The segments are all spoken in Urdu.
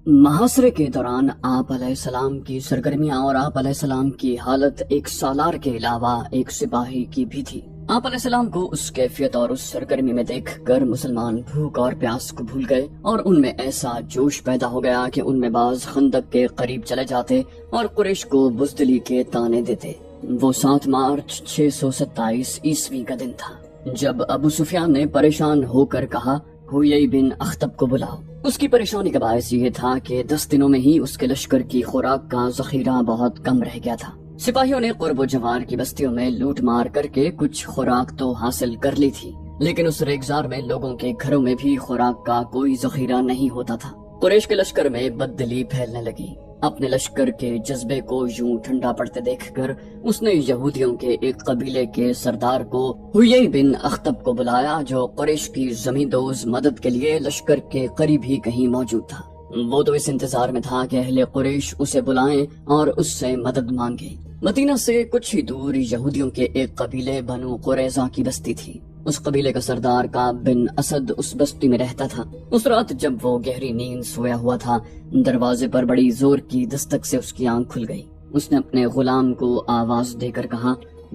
محاصرے کے دوران آپ علیہ السلام کی سرگرمیاں اور آپ علیہ السلام کی حالت ایک سالار کے علاوہ ایک سپاہی کی بھی تھی۔ آپ علیہ السلام کو اس کیفیت اور اس سرگرمی میں دیکھ کر مسلمان بھوک اور پیاس کو بھول گئے اور ان میں ایسا جوش پیدا ہو گیا کہ ان میں بعض خندق کے قریب چلے جاتے اور قریش کو بزدلی کے طعنے دیتے۔ وہ 7 مارچ 627 عیسوی کا دن تھا جب ابو سفیان نے پریشان ہو کر کہا، ہوئی بن اخطب کو بلاؤ۔ اس کی پریشانی کا باعث یہ تھا کہ 10 دنوں میں ہی اس کے لشکر کی خوراک کا ذخیرہ بہت کم رہ گیا تھا۔ سپاہیوں نے قرب و جوار کی بستیوں میں لوٹ مار کر کے کچھ خوراک تو حاصل کر لی تھی، لیکن اس ریگزار میں لوگوں کے گھروں میں بھی خوراک کا کوئی ذخیرہ نہیں ہوتا تھا۔ قریش کے لشکر میں بددلی پھیلنے لگی۔ اپنے لشکر کے جذبے کو یوں ٹھنڈا پڑتے دیکھ کر اس نے یہودیوں کے ایک قبیلے کے سردار کو ہوئی بن اخطب کو بلایا، جو قریش کی زمین دوز مدد کے لیے لشکر کے قریب ہی کہیں موجود تھا۔ وہ تو اس انتظار میں تھا کہ اہل قریش اسے بلائیں اور اس سے مدد مانگے۔ مدینہ سے کچھ ہی دور یہودیوں کے ایک قبیلے بنو قریظہ کی بستی تھی۔ اس قبیلے کا سردار کعب بن اسد اس بستی میں رہتا تھا۔ اس رات جب وہ گہری نیند سویا ہوا تھا، دروازے پر بڑی زور کی دستک سے اس کی آنکھ کھل گئی۔ اس نے اپنے غلام کو آواز دے کر کہا،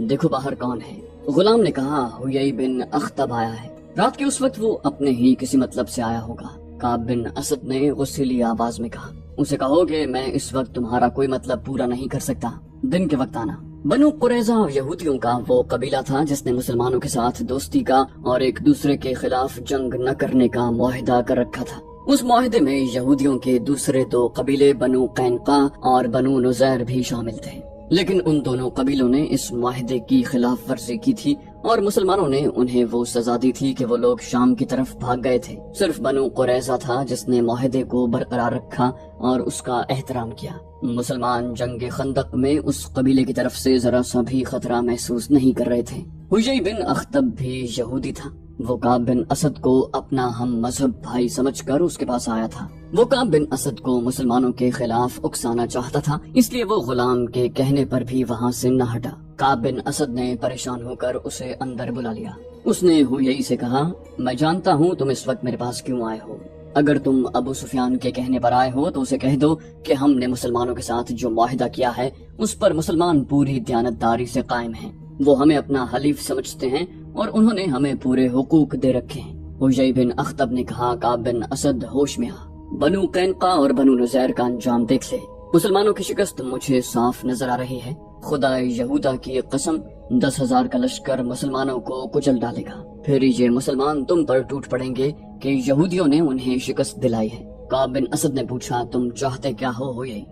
دیکھو باہر کون ہے؟ غلام نے کہا، ہوئی بن اخطب آیا ہے۔ رات کے اس وقت وہ اپنے ہی کسی مطلب سے آیا ہوگا۔ کعب بن اسد نے غصیلی آواز میں کہا، اسے کہو کہ میں اس وقت تمہارا کوئی مطلب پورا نہیں کر سکتا، دن کے وقت آنا۔ بنو قریظہ یہودیوں کا وہ قبیلہ تھا جس نے مسلمانوں کے ساتھ دوستی کا اور ایک دوسرے کے خلاف جنگ نہ کرنے کا معاہدہ کر رکھا تھا۔ اس معاہدے میں یہودیوں کے دوسرے 2 قبیلے بنو قینقاع اور بنو نذیر بھی شامل تھے، لیکن ان دونوں قبیلوں نے اس معاہدے کی خلاف ورزی کی تھی اور مسلمانوں نے انہیں وہ سزا دی تھی کہ وہ لوگ شام کی طرف بھاگ گئے تھے۔ صرف بنو قریظہ تھا جس نے معاہدے کو برقرار رکھا اور اس کا احترام کیا۔ مسلمان جنگ خندق میں اس قبیلے کی طرف سے ذرا سا بھی خطرہ محسوس نہیں کر رہے تھے۔ ہوئی بن اخطب بھی یہودی تھا۔ وہ کعب بن اسد کو اپنا ہم مذہب بھائی سمجھ کر اس کے پاس آیا تھا۔ وہ کعب بن اسد کو مسلمانوں کے خلاف اکسانا چاہتا تھا، اس لیے وہ غلام کے کہنے پر بھی وہاں سے نہ ہٹا۔ کعب بن اسد نے پریشان ہو کر اسے اندر بلا لیا۔ اس نے ہوئی سے کہا، میں جانتا ہوں تم اس وقت میرے پاس کیوں آئے ہو۔ اگر تم ابو سفیان کے کہنے پر آئے ہو تو اسے کہہ دو کہ ہم نے مسلمانوں کے ساتھ جو معاہدہ کیا ہے اس پر مسلمان پوری دیانتداری سے قائم ہیں۔ وہ ہمیں اپنا حلیف سمجھتے ہیں اور انہوں نے ہمیں پورے حقوق دے رکھے ہیں۔ ہوئی بن اخطب نے کہا، کعب بن اسد ہوش میں آ، بنو قینقاع اور بنو نذیر کا انجام دیکھ لے۔ مسلمانوں کی شکست مجھے صاف نظر آ رہی ہے۔ خدا یہودا کی قسم 10,000 کا لشکر مسلمانوں کو کچل ڈالے گا، پھر یہ مسلمان تم پر ٹوٹ پڑیں گے کہ یہودیوں نے انہیں شکست دلائی ہے۔ کعب بن اسد نے پوچھا، تم چاہتے کیا ہو ہوئی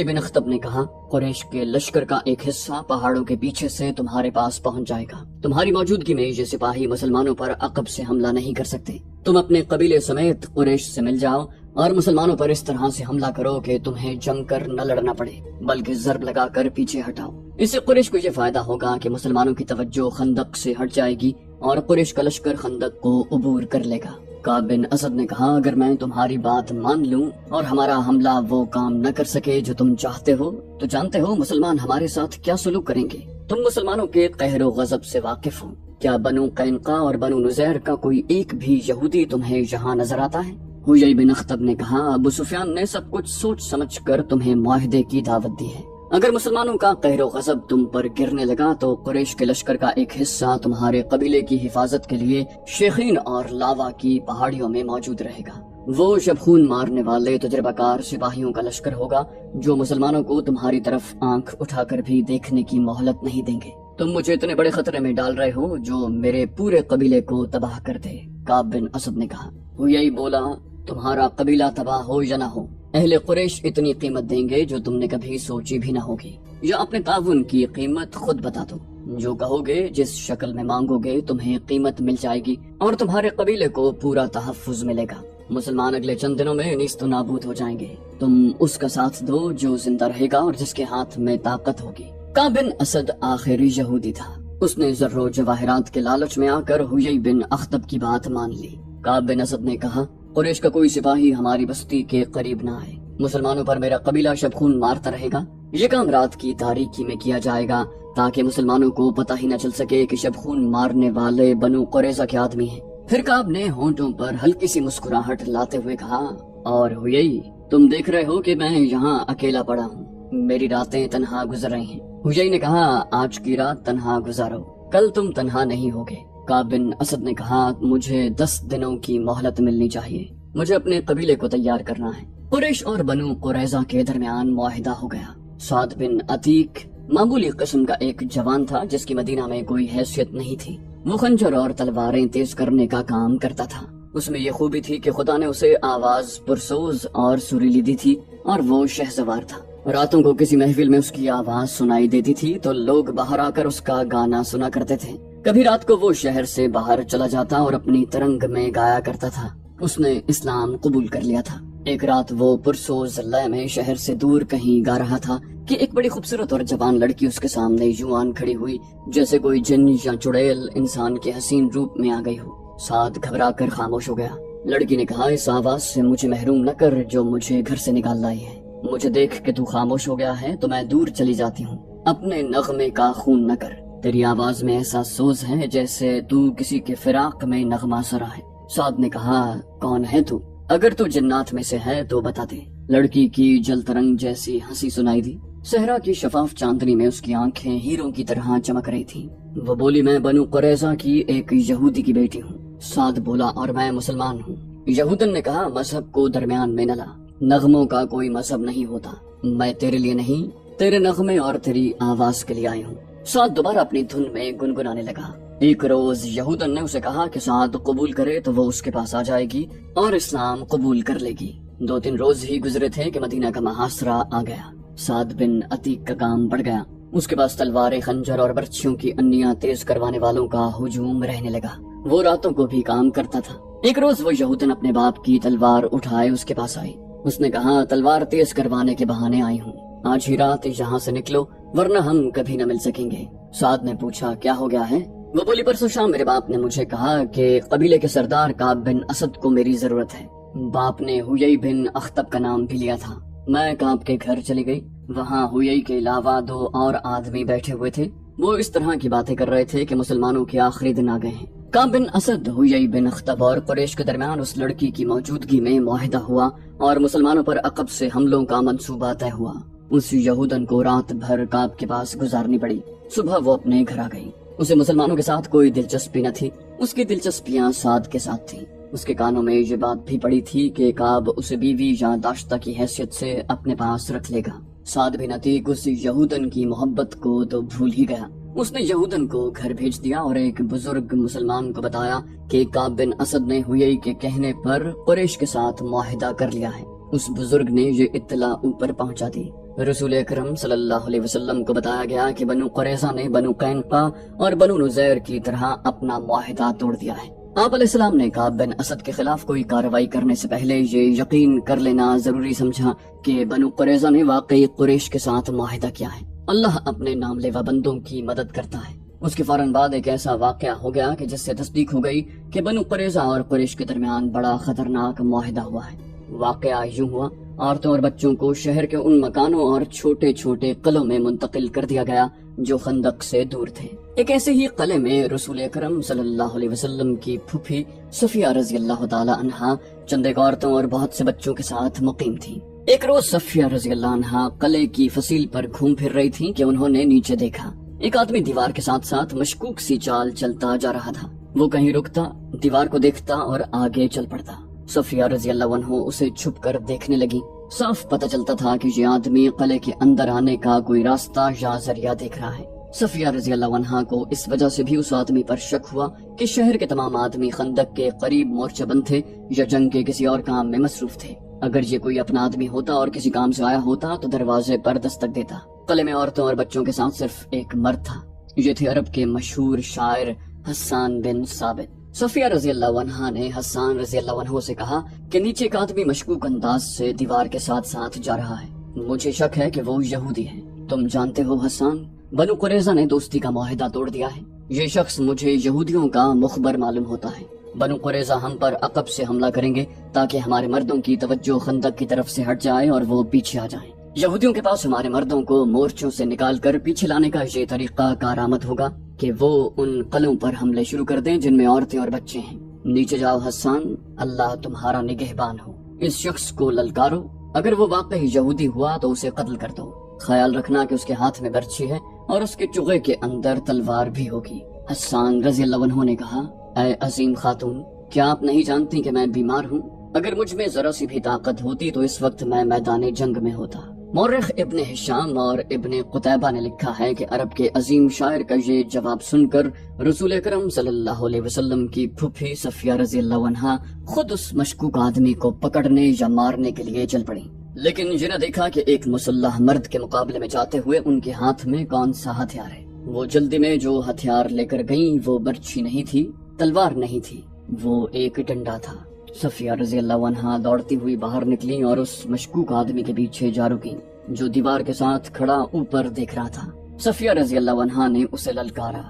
بن اخطب نے کہا، قریش کے لشکر کا ایک حصہ پہاڑوں کے پیچھے سے تمہارے پاس پہنچ جائے گا۔ تمہاری موجودگی میں یہ سپاہی مسلمانوں پر عقب سے حملہ نہیں کر سکتے۔ تم اپنے قبیلے سمیت قریش سے مل جاؤ اور مسلمانوں پر اس طرح سے حملہ کرو کہ تمہیں جم کر نہ لڑنا پڑے بلکہ ضرب لگا کر پیچھے ہٹاؤ۔ اس سے قریش کو یہ فائدہ ہوگا کہ مسلمانوں کی توجہ خندق سے ہٹ جائے گی اور قریش کا لشکر خندق کو عبور کر لے گا۔ کعب بن اسد نے کہا، اگر میں تمہاری بات مان لوں اور ہمارا حملہ وہ کام نہ کر سکے جو تم چاہتے ہو تو جانتے ہو مسلمان ہمارے ساتھ کیا سلوک کریں گے۔ تم مسلمانوں کے قہر و غضب سے واقف ہو۔ کیا بنو قینقاع اور بنو نذیر کا کوئی ایک بھی یہودی تمہیں یہاں نظر آتا ہے؟ ہوئی بن اخطب نے کہا، ابو سفیان نے سب کچھ سوچ سمجھ کر تمہیں معاہدے کی دعوت دی ہے۔ اگر مسلمانوں کا قہر و غضب تم پر گرنے لگا تو قریش کے لشکر کا ایک حصہ تمہارے قبیلے کی حفاظت کے لیے شیخین اور لاوا کی پہاڑیوں میں موجود رہے گا۔ وہ شب خون مارنے والے تجربہ کار سپاہیوں کا لشکر ہوگا جو مسلمانوں کو تمہاری طرف آنکھ اٹھا کر بھی دیکھنے کی مہلت نہیں دیں گے۔ تم مجھے اتنے بڑے خطرے میں ڈال رہے ہو جو میرے پورے قبیلے کو تباہ کر دے۔ کعب بن اسد نے کہا۔ ہوئی بولا، تمہارا قبیلہ تباہ ہو یا نہ ہو، اہل قریش اتنی قیمت دیں گے جو تم نے کبھی سوچی بھی نہ ہوگی، یا اپنے تعاون کی قیمت خود بتا دو۔ جو کہو گے، جس شکل میں مانگو گے، تمہیں قیمت مل جائے گی اور تمہارے قبیلے کو پورا تحفظ ملے گا۔ مسلمان اگلے چند دنوں میں نیست و نابود ہو جائیں گے۔ تم اس کا ساتھ دو جو زندہ رہے گا اور جس کے ہاتھ میں طاقت ہوگی۔ کعب بن اسد آخری یہودی تھا۔ اس نے زر و جواہرات کے لالچ میں آ کر ہوئی بن اخطب کی بات مان لی۔ کعب بن اسد نے کہا، قریش کا کوئی سپاہی ہماری بستی کے قریب نہ آئے۔ مسلمانوں پر میرا قبیلہ شب خون مارتا رہے گا۔ یہ کام رات کی تاریکی میں کیا جائے گا تاکہ مسلمانوں کو پتہ ہی نہ چل سکے کہ شب خون مارنے والے بنو قریظہ کے آدمی ہیں۔ پھر کعب نے ہونٹوں پر ہلکی سی مسکراہٹ لاتے ہوئے کہا، اور ہوئی تم دیکھ رہے ہو کہ میں یہاں اکیلا پڑا ہوں، میری راتیں تنہا گزر رہی ہیں۔ حیی نے کہا آج کی رات تنہا گزارو، کل تم تنہا نہیں ہوگے۔ کعب بن اسد نے کہا مجھے 10 دنوں کی مہلت ملنی چاہیے، مجھے اپنے قبیلے کو تیار کرنا ہے۔ قریش اور بنو قریظہ کے درمیان معاہدہ ہو گیا۔ سعد بن عتیق معمولی قسم کا ایک جوان تھا جس کی مدینہ میں کوئی حیثیت نہیں تھی۔ وہ خنجر اور تلواریں تیز کرنے کا کام کرتا تھا۔ اس میں یہ خوبی تھی کہ خدا نے اسے آواز پرسوز اور سریلی دی تھی اور وہ شہسوار تھا۔ راتوں کو کسی محفل میں اس کی آواز سنائی دیتی تھی تو لوگ باہر آ کر اس کا گانا سنا کرتے تھے۔ کبھی رات کو وہ شہر سے باہر چلا جاتا اور اپنی ترنگ میں گایا کرتا تھا۔ اس نے اسلام قبول کر لیا تھا۔ ایک رات وہ پرسوز لے میں شہر سے دور کہیں گا رہا تھا کہ ایک بڑی خوبصورت اور جوان لڑکی اس کے سامنے یوں آن کھڑی ہوئی جیسے کوئی جن یا چڑیل انسان کے حسین روپ میں آ گئی ہو۔ سعد گھبرا کر خاموش ہو گیا۔ لڑکی نے کہا اس آواز سے مجھے محروم نہ کر جو مجھے گھر سے نکال لائی ہے۔ مجھے دیکھ کہ تو خاموش ہو گیا ہے تو میں دور چلی جاتی ہوں۔ اپنے نغمے کا خون نہ کر، تیری آواز میں ایسا سوز ہے جیسے تو کسی کے فراق میں نغمہ سرا ہے۔ سعد نے کہا کون ہے تو؟ اگر تو جنات میں سے ہے تو بتا دے۔ لڑکی کی جل ترنگ جیسی ہنسی سنائی دی۔ صحرا کی شفاف چاندنی میں اس کی آنکھیں ہیروں کی طرح چمک رہی تھیں۔ وہ بولی میں بنو قریظہ کی ایک یہودی کی بیٹی ہوں۔ سعد بولا اور میں مسلمان ہوں۔ یہودن نے کہا مذہب کو درمیان میں نہ لا، نغموں کا کوئی مذہب نہیں ہوتا، میں تیرے لیے نہیں تیرے نغمے اور تیری آواز کے لیے آئی ہوں۔ سعد دوبارہ اپنی دھن میں گنگنانے لگا۔ ایک روز یہودن نے اسے کہا کہ سعد قبول کرے تو وہ اس کے پاس آ جائے گی اور اسلام قبول کر لے گی۔ 2-3 روز ہی گزرے تھے کہ مدینہ کا محاصرہ آ گیا۔ سعد بن عتیق کا کام بڑھ گیا۔ اس کے پاس تلواریں، خنجر اور برچھیوں کی انیاں تیز کروانے والوں کا ہجوم رہنے لگا۔ وہ راتوں کو بھی کام کرتا تھا۔ ایک روز وہ یہودن اپنے باپ کی تلوار اٹھائے اس کے پاس آئی۔ اس نے کہا تلوار تیز کروانے کے بہانے آئی ہوں، آج ہی رات یہاں سے نکلو ورنہ ہم کبھی نہ مل سکیں گے۔ سعد نے پوچھا کیا ہو گیا ہے؟ وہ بولی پرسوں شام میرے باپ نے مجھے کہا کہ قبیلے کے سردار کعب بن اسد کو میری ضرورت ہے۔ باپ نے حیی بن اخطب کا نام بھی لیا تھا۔ میں کعب کے گھر چلی گئی۔ وہاں حیی کے علاوہ 2 اور آدمی بیٹھے ہوئے تھے۔ وہ اس طرح کی باتیں کر رہے تھے کہ مسلمانوں کے آخری دن آ گئے ہیں۔ کعب بن اسد، حیی بن اخطب اور قریش کے درمیان اس لڑکی کی موجودگی میں معاہدہ ہوا اور مسلمانوں پر عقب سے حملوں کا منصوبہ طے ہوا۔ اس یہودن کو رات بھر کعب کے پاس گزارنی پڑی۔ صبح وہ اپنے گھر آ گئی۔ اسے مسلمانوں کے ساتھ کوئی دلچسپی نہ تھی، اس کی دلچسپیاں سعد کے ساتھ تھیں۔ اس کے کانوں میں یہ بات بھی پڑی تھی کہ کعب اسے بیوی یا داشتہ کی حیثیت سے اپنے پاس رکھ لے گا۔ سعد بن عتیق اس یہودن کی محبت کو تو بھول ہی گیا۔ اس نے یہودن کو گھر بھیج دیا اور ایک بزرگ مسلمان کو بتایا کہ کعب بن اسد نے حیی کے کہنے پر قریش کے ساتھ معاہدہ کر لیا ہے۔ اس بزرگ نے یہ اطلاع اوپر پہنچا دی۔ رسول اکرم صلی اللہ علیہ وسلم کو بتایا گیا کہ بنو قریظہ نے بنو قینقاع اور بنو نذیر کی طرح اپنا معاہدہ توڑ دیا ہے۔ آپ علیہ السلام نے کعب بن اسد کے خلاف کوئی کارروائی کرنے سے پہلے یہ یقین کر لینا ضروری سمجھا کہ بنو قریظہ نے واقعی قریش کے ساتھ معاہدہ کیا ہے۔ اللہ اپنے نام لیوا بندوں کی مدد کرتا ہے۔ اس کے فوراً بعد ایک ایسا واقعہ ہو گیا کہ جس سے تصدیق ہو گئی کہ بنو قریظہ اور قریش کے درمیان بڑا خطرناک معاہدہ ہوا ہے۔ واقعہ یوں ہوا، عورتوں اور بچوں کو شہر کے ان مکانوں اور چھوٹے چھوٹے قلعوں میں منتقل کر دیا گیا جو خندق سے دور تھے۔ ایک ایسے ہی قلعے میں رسول اکرم صلی اللہ علیہ وسلم کی پھوپھی صفیہ رضی اللہ تعالی عنہا چند ایک عورتوں اور بہت سے بچوں کے ساتھ مقیم تھی۔ ایک روز صفیہ رضی اللہ عنہا قلعے کی فصیل پر گھوم پھر رہی تھی کہ انہوں نے نیچے دیکھا ایک آدمی دیوار کے ساتھ ساتھ مشکوک سی چال چلتا جا رہا تھا۔ وہ کہیں رکتا، دیوار کو دیکھتا اور آگے چل پڑتا۔ صفیہ رضی اللہ عنہ اسے چھپ کر دیکھنے لگی۔ صاف پتہ چلتا تھا کہ یہ آدمی قلعے کے اندر آنے کا کوئی راستہ یا ذریعہ دیکھ رہا ہے۔ صفیہ رضی اللہ عنہا کو اس وجہ سے بھی اس آدمی پر شک ہوا کہ شہر کے تمام آدمی خندق کے قریب مورچہ بند تھے یا جنگ کے کسی اور کام میں مصروف تھے۔ اگر یہ کوئی اپنا آدمی ہوتا اور کسی کام سے آیا ہوتا تو دروازے پر دستک دیتا۔ قلعے میں عورتوں اور بچوں کے ساتھ صرف ایک مرد تھا۔ یہ تھے عرب کے مشہور شاعر حسان بن ثابت۔ صفیہ رضی اللہ عنہا نے حسان رضی اللہ عنہ سے کہا کہ نیچے ایک آدمی مشکوک انداز سے دیوار کے ساتھ ساتھ جا رہا ہے، مجھے شک ہے کہ وہ یہودی ہے۔ تم جانتے ہو حسان، بنو قریظہ نے دوستی کا معاہدہ توڑ دیا ہے۔ یہ شخص مجھے یہودیوں کا مخبر معلوم ہوتا ہے۔ بنو قریظہ ہم پر عقب سے حملہ کریں گے تاکہ ہمارے مردوں کی توجہ خندق کی طرف سے ہٹ جائے اور وہ پیچھے آ جائیں۔ یہودیوں کے پاس ہمارے مردوں کو مورچوں سے نکال کر پیچھے لانے کا یہ طریقہ کارآمد ہوگا کہ وہ ان قلعوں پر حملے شروع کر دیں جن میں عورتیں اور بچے ہیں۔ نیچے جاؤ حسان، اللہ تمہارا نگہبان ہو۔ اس شخص کو للکارو، اگر وہ واقعی یہودی ہوا تو اسے قتل کر دو، خیال رکھنا کہ اس کے ہاتھ میں برچھی ہے اور اس کے چوغے کے اندر تلوار بھی ہوگی۔ حسان رضی اللہ عنہ نے کہا، اے عظیم خاتون، کیا آپ نہیں جانتی کہ میں بیمار ہوں؟ اگر مجھ میں ذرا سی بھی طاقت ہوتی تو اس وقت میں میدان جنگ میں ہوتا۔ مورخ ابن ہشام اور ابن قتیبہ نے لکھا ہے کہ عرب کے عظیم شاعر کا یہ جواب سن کر رسول اکرم صلی اللہ علیہ وسلم کی پھوپھی صفیہ رضی اللہ عنہا خود اس مشکوک آدمی کو پکڑنے یا مارنے کے لیے چل پڑی، لیکن یہ نہ دیکھا کہ ایک مسلح مرد کے مقابلے میں جاتے ہوئے ان کے ہاتھ میں کون سا ہتھیار ہے۔ وہ جلدی میں جو ہتھیار لے کر گئیں وہ برچھی نہیں تھی، تلوار نہیں تھی، وہ ایک ڈنڈا تھا۔ صفیہ رضی اللہ عنہا دوڑتی ہوئی باہر نکلی اور اس مشکوک آدمی کے پیچھے جا رکیں جو دیوار کے ساتھ کھڑا اوپر دیکھ رہا تھا۔ صفیہ رضی اللہ عنہا نے اسے للکارا،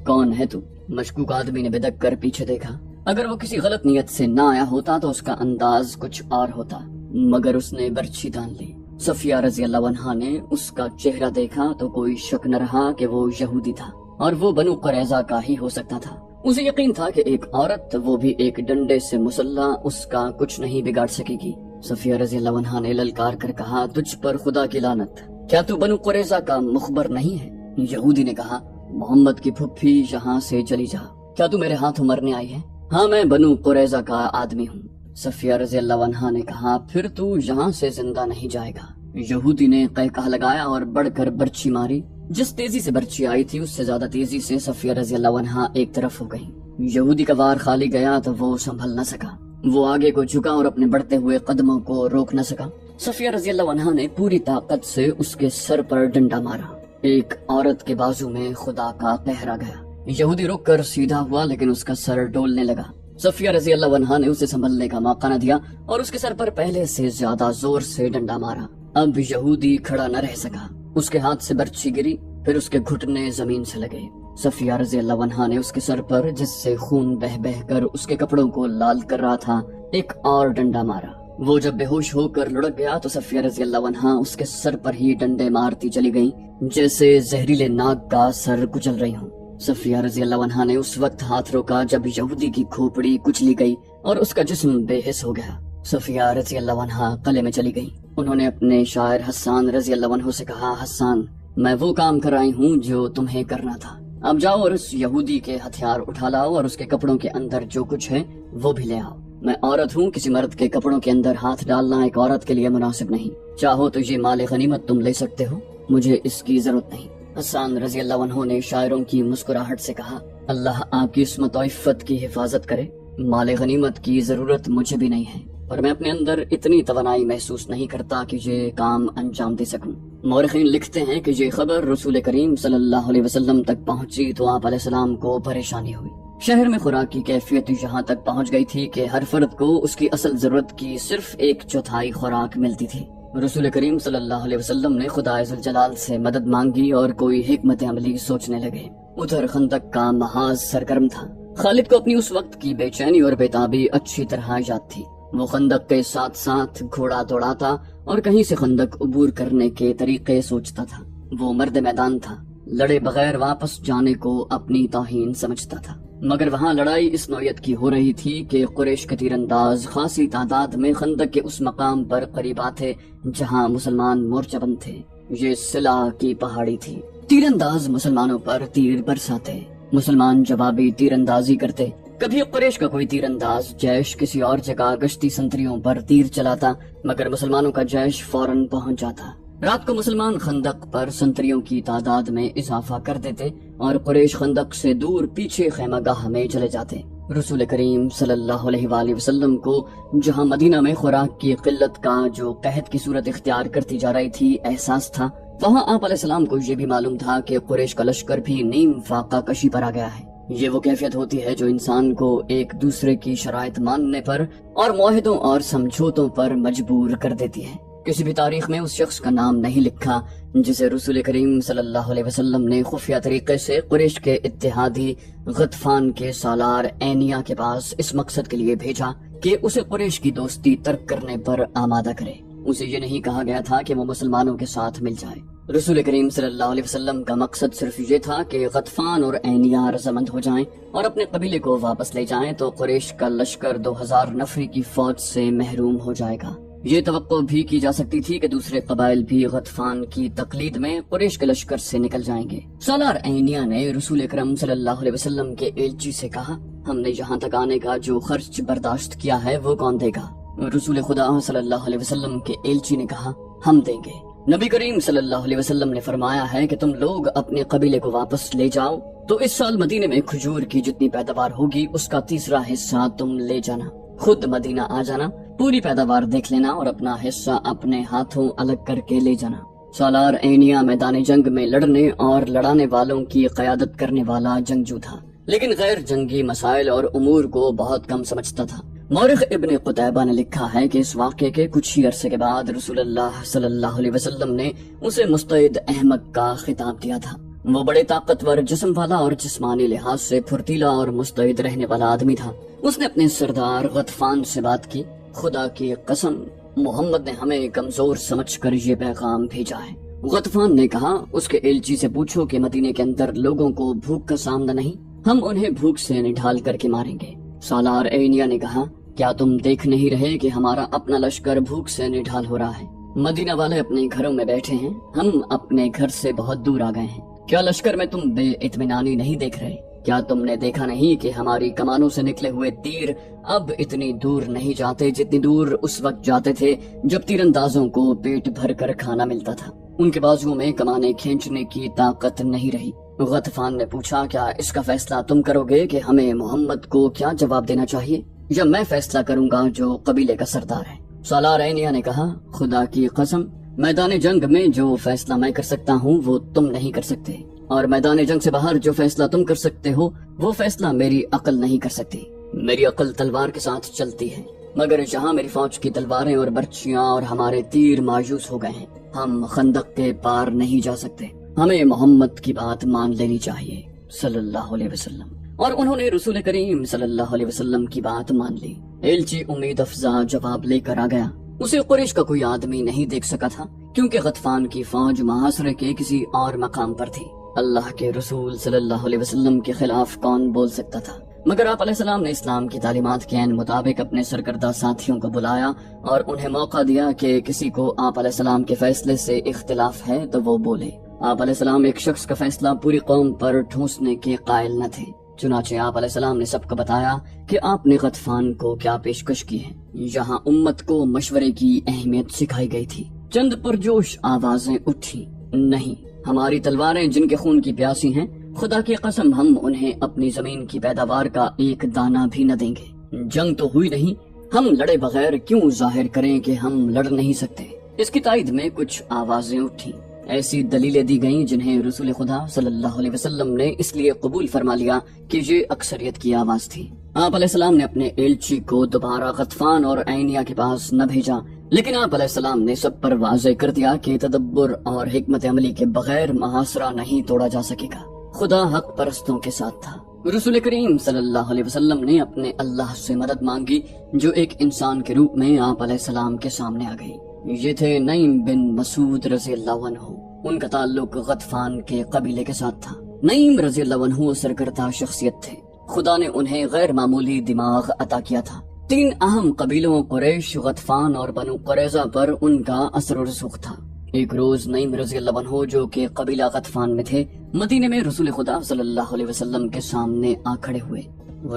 کون ہے تو؟ مشکوک آدمی نے بدک کر پیچھے دیکھا۔ اگر وہ کسی غلط نیت سے نہ آیا ہوتا تو اس کا انداز کچھ اور ہوتا، مگر اس نے برچھی تان لی۔ صفیہ رضی اللہ عنہا نے اس کا چہرہ دیکھا تو کوئی شک نہ رہا کہ وہ یہودی تھا اور وہ بنو قریظہ کا ہی ہو سکتا تھا۔ اسے یقین تھا کہ ایک عورت، وہ بھی ایک ڈنڈے سے مسلح، اس کا کچھ نہیں بگاڑ سکے گی۔ صفیہ رضی اللہ عنہا نے للکار کر کہا، تجھ پر خدا کی لعنت، کیا تو بنو قریظہ کا مخبر نہیں ہے؟ یہودی نے کہا، محمد کی پھپھی یہاں سے چلی جا، کیا تو میرے ہاتھوں مرنے آئی ہے؟ ہاں، میں بنو قریظہ کا آدمی ہوں۔ صفیہ رضی اللہ عنہا نے کہا، پھر تو یہاں سے زندہ نہیں جائے گا۔ یہودی نے قہقہ لگایا اور بڑھ کر برچھی ماری۔ جس تیزی سے برچھی آئی تھی اس سے زیادہ تیزی سے صفیہ رضی اللہ عنہا ایک طرف ہو گئی۔ یہودی کا وار خالی گیا تو وہ سنبھل نہ سکا، وہ آگے کو جھکا اور اپنے بڑھتے ہوئے قدموں کو روک نہ سکا۔ صفیہ رضی اللہ عنہا نے پوری طاقت سے اس کے سر پر ڈنڈا مارا۔ ایک عورت کے بازو میں خدا کا قہر آ گیا۔ یہودی رک کر سیدھا ہوا لیکن اس کا سر ڈولنے لگا۔ صفیہ رضی اللہ عنہا نے اسے سنبھلنے کا موقع نہ دیا اور اس کے سر پر پہلے سے زیادہ زور سے ڈنڈا مارا۔ اب یہودی کھڑا نہ رہ سکا، اس کے ہاتھ سے برچھی گری، پھر اس کے گھٹنے زمین سے لگے۔ صفیہ رضی اللہ عنہا نے اس کے سر پر، جس سے خون بہ بہ کر اس کے کپڑوں کو لال کر رہا تھا، ایک اور ڈنڈا مارا۔ وہ جب بے ہوش ہو کر لڑک گیا تو صفیہ رضی اللہ عنہا اس کے سر پر ہی ڈنڈے مارتی چلی گئیں جیسے زہریلے ناگ کا سر کچل رہی ہوں۔ صفیہ رضی اللہ عنہا نے اس وقت ہاتھ روکا جب یہودی کی کھوپڑی کچلی گئی اور اس کا جسم بے حس ہو گیا۔ صفیہ رضی اللہ عنہا قلعے میں چلی گئی۔ انہوں نے اپنے شاعر حسان رضی اللہ عنہ سے کہا، حسان، میں وہ کام کر آئی ہوں جو تمہیں کرنا تھا، اب جاؤ اور اس یہودی کے ہتھیار اٹھا لاؤ اور اس کے کپڑوں کے اندر جو کچھ ہے وہ بھی لے آؤ۔ میں عورت ہوں، کسی مرد کے کپڑوں کے اندر ہاتھ ڈالنا ایک عورت کے لیے مناسب نہیں۔ چاہو تو یہ مال غنیمت تم لے سکتے ہو، مجھے اس کی ضرورت نہیں۔ حسان رضی اللہ عنہ نے شاعروں کی مسکراہٹ سے کہا، اللہ آپ کی عصمت و عفت کی حفاظت کرے، مال غنیمت کی ضرورت مجھے بھی نہیں ہے، اور میں اپنے اندر اتنی توانائی محسوس نہیں کرتا کہ یہ کام انجام دے سکوں۔ مورخین لکھتے ہیں کہ یہ خبر رسول کریم صلی اللہ علیہ وسلم تک پہنچی تو آپ علیہ السلام کو پریشانی ہوئی۔ شہر میں خوراک کی کیفیت یہاں تک پہنچ گئی تھی کہ ہر فرد کو اس کی اصل ضرورت کی صرف 1/4 خوراک ملتی تھی۔ رسول کریم صلی اللہ علیہ وسلم نے خدا ذوالجلال سے مدد مانگی اور کوئی حکمت عملی سوچنے لگے۔ ادھر خندق کا محاذ سرگرم تھا۔ خالد کو اپنی اس وقت کی بے چینی اور بےتابی اچھی طرح یاد تھی۔ وہ خندق کے ساتھ ساتھ گھوڑا دوڑاتا اور کہیں سے خندق عبور کرنے کے طریقے سوچتا تھا۔ وہ مرد میدان تھا، لڑے بغیر واپس جانے کو اپنی توہین سمجھتا تھا، مگر وہاں لڑائی اس نوعیت کی ہو رہی تھی کہ قریش کے تیر انداز خاصی تعداد میں خندق کے اس مقام پر قریب آتے جہاں مسلمان مورچہ بند تھے۔ یہ صلہ کی پہاڑی تھی۔ تیر انداز مسلمانوں پر تیر برساتے، مسلمان جوابی تیر اندازی کرتے۔ کبھی قریش کا کوئی تیر انداز جیش کسی اور جگہ گشتی سنتریوں پر تیر چلاتا، مگر مسلمانوں کا جیش فوراً پہنچ جاتا۔ رات کو مسلمان خندق پر سنتریوں کی تعداد میں اضافہ کر دیتے اور قریش خندق سے دور پیچھے خیمہ گاہ میں چلے جاتے۔ رسول کریم صلی اللہ علیہ وآلہ وسلم کو جہاں مدینہ میں خوراک کی قلت کا جو قحط کی صورت اختیار کرتی جا رہی تھی احساس تھا، وہاں آپ علیہ السلام کو یہ بھی معلوم تھا کہ قریش کا لشکر بھی نیم فاقہ کشی پر آ گیا ہے۔ یہ وہ کیفیت ہوتی ہے جو انسان کو ایک دوسرے کی شرائط ماننے پر اور معاہدوں اور سمجھوتوں پر مجبور کر دیتی ہے۔ کسی بھی تاریخ میں اس شخص کا نام نہیں لکھا جسے رسول کریم صلی اللہ علیہ وسلم نے خفیہ طریقے سے قریش کے اتحادی غطفان کے سالار اینیا کے پاس اس مقصد کے لیے بھیجا کہ اسے قریش کی دوستی ترک کرنے پر آمادہ کرے۔ اسے یہ نہیں کہا گیا تھا کہ وہ مسلمانوں کے ساتھ مل جائے۔ رسول کریم صلی اللہ علیہ وسلم کا مقصد صرف یہ تھا کہ غطفان اور اینیا رضامند ہو جائیں اور اپنے قبیلے کو واپس لے جائیں تو قریش کا لشکر 2000 نفری کی فوج سے محروم ہو جائے گا۔ یہ توقع بھی کی جا سکتی تھی کہ دوسرے قبائل بھی غطفان کی تقلید میں قریش کے لشکر سے نکل جائیں گے۔ سالار عینیہ نے رسول اکرم صلی اللہ علیہ وسلم کے ایلچی سے کہا، ہم نے یہاں تک آنے کا جو خرچ برداشت کیا ہے وہ کون دے گا؟ رسول خدا صلی اللہ علیہ وسلم کے ایلچی نے کہا، ہم دیں گے۔ نبی کریم صلی اللہ علیہ وسلم نے فرمایا ہے کہ تم لوگ اپنے قبیلے کو واپس لے جاؤ تو اس سال مدینے میں کھجور کی جتنی پیداوار ہوگی اس کا تیسرا حصہ تم لے جانا، خود مدینہ آ جانا، پوری پیداوار دیکھ لینا اور اپنا حصہ اپنے ہاتھوں الگ کر کے لے جانا۔ سالار عینیہ میدان جنگ میں لڑنے اور لڑانے والوں کی قیادت کرنے والا جنگجو تھا، لیکن غیر جنگی مسائل اور امور کو بہت کم سمجھتا تھا۔ مورخ ابن قتیبہ نے لکھا ہے کہ اس واقعے کے کچھ ہی عرصے کے بعد رسول اللہ صلی اللہ علیہ وسلم نے اسے مستعد احمد کا خطاب دیا تھا۔ وہ بڑے طاقتور جسم والا اور جسمانی لحاظ سے پھرتیلا اور مستعد رہنے والا آدمی تھا۔ اس نے اپنے سردار غطفان سے بات کی، خدا کی قسم محمد نے ہمیں کمزور سمجھ کر یہ پیغام بھیجا ہے۔ غطفان نے کہا، اس کے ایلچی سے پوچھو کہ مدینے کے اندر لوگوں کو بھوک کا سامنا نہیں، ہم انہیں بھوک سے نڈھال کر کے ماریں گے۔ سالار عینیہ نے کہا، کیا تم دیکھ نہیں رہے کہ ہمارا اپنا لشکر بھوک سے نڈھال ہو رہا ہے؟ مدینہ والے اپنے گھروں میں بیٹھے ہیں، ہم اپنے گھر سے بہت دور آ گئے ہیں۔ کیا لشکر میں تم بے اطمینانی نہیں دیکھ رہے؟ کیا تم نے دیکھا نہیں کہ ہماری کمانوں سے نکلے ہوئے تیر اب اتنی دور نہیں جاتے جتنی دور اس وقت جاتے تھے جب تیر اندازوں کو پیٹ بھر کر کھانا ملتا تھا؟ ان کے بازوؤں میں کمانے کھینچنے کی طاقت نہیں رہی۔ غطفان نے پوچھا، کیا اس کا فیصلہ تم کرو گے کہ ہمیں محمد کو کیا جواب دینا چاہیے، یا میں فیصلہ کروں گا جو قبیلے کا سردار ہے؟ سالار عینیہ نے کہا، خدا کی قسم میدان جنگ میں جو فیصلہ میں کر سکتا ہوں وہ تم نہیں کر سکتے، اور میدان جنگ سے باہر جو فیصلہ تم کر سکتے ہو وہ فیصلہ میری عقل نہیں کر سکتی۔ میری عقل تلوار کے ساتھ چلتی ہے، مگر جہاں میری فوج کی تلواریں اور برچیاں اور ہمارے تیر مایوس ہو گئے ہیں، ہم خندق کے پار نہیں جا سکتے۔ ہمیں محمد کی بات مان لینی چاہیے صلی اللہ علیہ وسلم۔ اور انہوں نے رسول کریم صلی اللہ علیہ وسلم کی بات مان لی۔ ایلچی امید افزا جواب لے کر آ گیا۔ اسے قریش کا کوئی آدمی نہیں دیکھ سکا تھا، کیونکہ غطفان کی فوج محاصرے کے کسی اور مقام پر تھی۔ اللہ کے رسول صلی اللہ علیہ وسلم کے خلاف کون بول سکتا تھا؟ مگر آپ علیہ السلام نے اسلام کی تعلیمات کے عین مطابق اپنے سرکردہ ساتھیوں کو بلایا اور انہیں موقع دیا کہ کسی کو آپ علیہ السلام کے فیصلے سے اختلاف ہے تو وہ بولے۔ آپ علیہ السلام ایک شخص کا فیصلہ پوری قوم پر ٹھونسنے کے قائل نہ تھے، چنانچہ آپ علیہ السلام نے سب کو بتایا کہ آپ نے غطفان کو کیا پیشکش کی ہے۔ یہاں امت کو مشورے کی اہمیت سکھائی گئی تھی۔ چند پرجوش آوازیں اٹھی، نہیں، ہماری تلواریں جن کے خون کی پیاسی ہیں، خدا کی قسم ہم انہیں اپنی زمین کی پیداوار کا ایک دانہ بھی نہ دیں گے۔ جنگ تو ہوئی نہیں، ہم لڑے بغیر کیوں ظاہر کریں کہ ہم لڑ نہیں سکتے؟ اس کی تائید میں کچھ آوازیں اٹھیں۔ ایسی دلیلیں دی گئیں جنہیں رسول خدا صلی اللہ علیہ وسلم نے اس لیے قبول فرما لیا کہ یہ اکثریت کی آواز تھی۔ آپ علیہ السلام نے اپنے ایلچی کو دوبارہ غطفان اور عینیہ کے پاس نہ بھیجا، لیکن آپ علیہ السلام نے سب پر واضح کر دیا کہ تدبر اور حکمت عملی کے بغیر محاصرہ نہیں توڑا جا سکے گا۔ خدا حق پرستوں کے ساتھ تھا۔ رسول کریم صلی اللہ علیہ وسلم نے اپنے اللہ سے مدد مانگی جو ایک انسان کے روپ میں آپ علیہ السلام کے سامنے آ گئی۔ یہ تھے نعیم بن مسعود رضی اللہ عنہ۔ ان کا تعلق غطفان کے قبیلے کے ساتھ تھا۔ نعیم رضی اللہ عنہ سرکردہ شخصیت تھے۔ خدا نے انہیں غیر معمولی دماغ عطا کیا تھا۔ 3 اہم قبیلوں قریش، غطفان اور بنو قریظہ پر ان کا اثر و رسوخ تھا۔ ایک روز نعیم رضی اللہ عنہ جو کہ قبیلہ غطفان میں تھے، مدینے میں رسول خدا صلی اللہ علیہ وسلم کے سامنے آ کھڑے ہوئے۔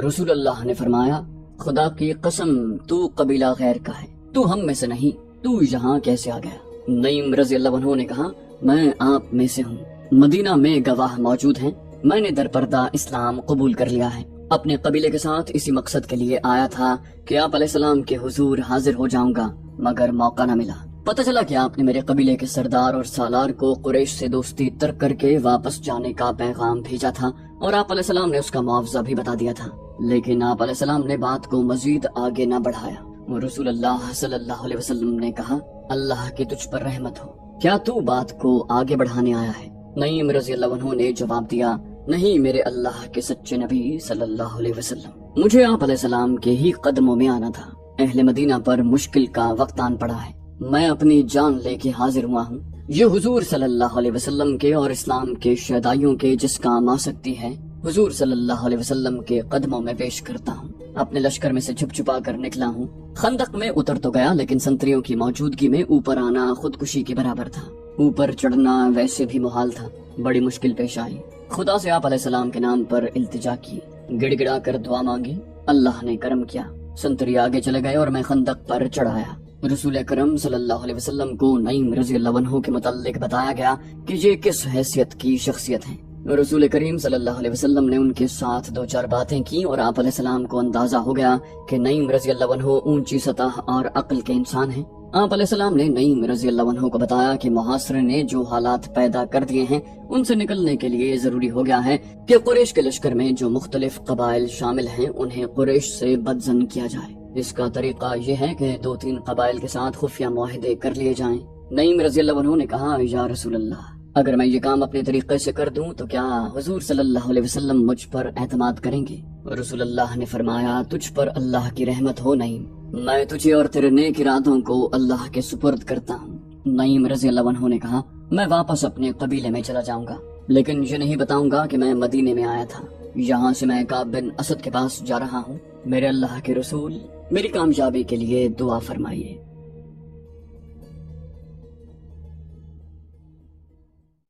رسول اللہ نے فرمایا، خدا کی قسم تو قبیلہ غیر کا ہے، تو ہم میں سے نہیں، تو یہاں کیسے آ گیا؟ نعیم رضی اللہ عنہ نے کہا، میں آپ میں سے ہوں، مدینہ میں گواہ موجود ہیں، میں نے در پردہ اسلام قبول کر لیا ہے، اپنے قبیلے کے ساتھ اسی مقصد کے لیے آیا تھا کہ آپ علیہ السلام کے حضور حاضر ہو جاؤں گا، مگر موقع نہ ملا۔ پتہ چلا کہ آپ نے میرے قبیلے کے سردار اور سالار کو قریش سے دوستی ترک کر کے واپس جانے کا پیغام بھیجا تھا، اور آپ علیہ السلام نے اس کا معاوضہ بھی بتا دیا تھا، لیکن آپ علیہ السلام نے بات کو مزید آگے نہ بڑھایا۔ رسول اللہ صلی اللہ علیہ وسلم نے کہا، اللہ کی تجھ پر رحمت ہو، کیا تو بات کو آگے بڑھانے آیا ہے؟ نعیم رضی اللہ عنہ نے جواب دیا، نہیں میرے اللہ کے سچے نبی صلی اللہ علیہ وسلم، مجھے آپ علیہ السلام کے ہی قدموں میں آنا تھا۔ اہل مدینہ پر مشکل کا وقت آن پڑا ہے، میں اپنی جان لے کے حاضر ہوا ہوں، یہ حضور صلی اللہ علیہ وسلم کے اور اسلام کے شہدائیوں کے جس کام آ سکتی ہے، حضور صلی اللہ علیہ وسلم کے قدموں میں پیش کرتا ہوں۔ اپنے لشکر میں سے چھپ چھپا کر نکلا ہوں۔ خندق میں اتر تو گیا لیکن سنتریوں کی موجودگی میں اوپر آنا خودکشی کے برابر تھا۔ اوپر چڑھنا ویسے بھی محال تھا۔ بڑی مشکل پیش آئی۔ خدا سے آپ علیہ السلام کے نام پر التجا کی، گڑ گڑا کر دعا مانگی۔ اللہ نے کرم کیا، سنتری آگے چلے گئے اور میں خندق پر چڑھایا۔ رسول اکرم صلی اللہ علیہ وسلم کو نعیم رضی اللہ عنہ کے متعلق بتایا گیا کہ یہ کس حیثیت کی شخصیت ہیں۔ رسول کریم صلی اللہ علیہ وسلم نے ان کے ساتھ دو چار باتیں کی اور آپ علیہ السلام کو اندازہ ہو گیا کہ نعیم رضی اللہ عنہ اونچی سطح اور عقل کے انسان ہیں۔ آپ علیہ السلام نے نعیم رضی اللہ عنہ کو بتایا کہ محاصرے نے جو حالات پیدا کر دیے ہیں ان سے نکلنے کے لیے ضروری ہو گیا ہے کہ قریش کے لشکر میں جو مختلف قبائل شامل ہیں انہیں قریش سے بدظن کیا جائے۔ اس کا طریقہ یہ ہے کہ 2-3 قبائل کے ساتھ خفیہ معاہدے کر لیے جائیں۔ نعیم رضی اللہ عنہ نے کہا، یا رسول اللہ، اگر میں یہ کام اپنے طریقے سے کر دوں تو کیا حضور صلی اللہ علیہ وسلم مجھ پر اعتماد کریں گے؟ رسول اللہ نے فرمایا، تجھ پر اللہ کی رحمت ہو نعیم، میں تجھے اور تیرے نیک ارادوں کو اللہ کے سپرد کرتا ہوں۔ نعیم رضی اللہ عنہ نے کہا، میں واپس اپنے قبیلے میں چلا جاؤں گا، لیکن یہ نہیں بتاؤں گا کہ میں مدینے میں آیا تھا۔ یہاں سے میں کعب بن اسد کے پاس جا رہا ہوں۔ میرے اللہ کے رسول میری کامیابی کے لیے دعا فرمائیے۔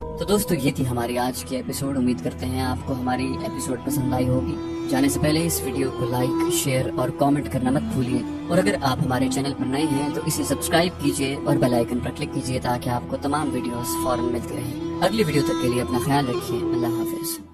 تو دوستو یہ تھی ہماری آج کی ایپیسوڈ۔ امید کرتے ہیں آپ کو ہماری ایپیسوڈ پسند آئی ہوگی۔ جانے سے پہلے اس ویڈیو کو لائک، شیئر اور کامنٹ کرنا مت بھولیے، اور اگر آپ ہمارے چینل پر نئے ہیں تو اسے سبسکرائب کیجیے اور بیل آئیکن پر کلک کیجیے تاکہ آپ کو تمام ویڈیوز فوراً ملتی رہیں۔ اگلی ویڈیو تک کے لیے اپنا خیال رکھیے۔ اللہ حافظ۔